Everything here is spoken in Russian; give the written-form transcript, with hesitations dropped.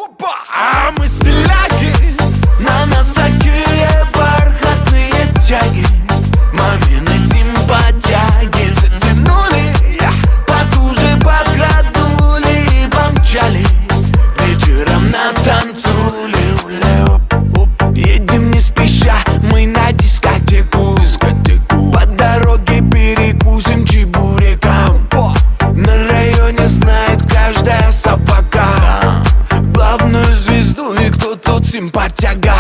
Опа! А мы стиляги, на нас такие бархатные тяги. Мамины симпатяги затянули, потуже подградули и помчали вечером на танцули. Едем не спеша, мы на дискотеку. По дороге перекусим чебуреком. На районе знает каждая собака главную звезду и кто тут симпатяга.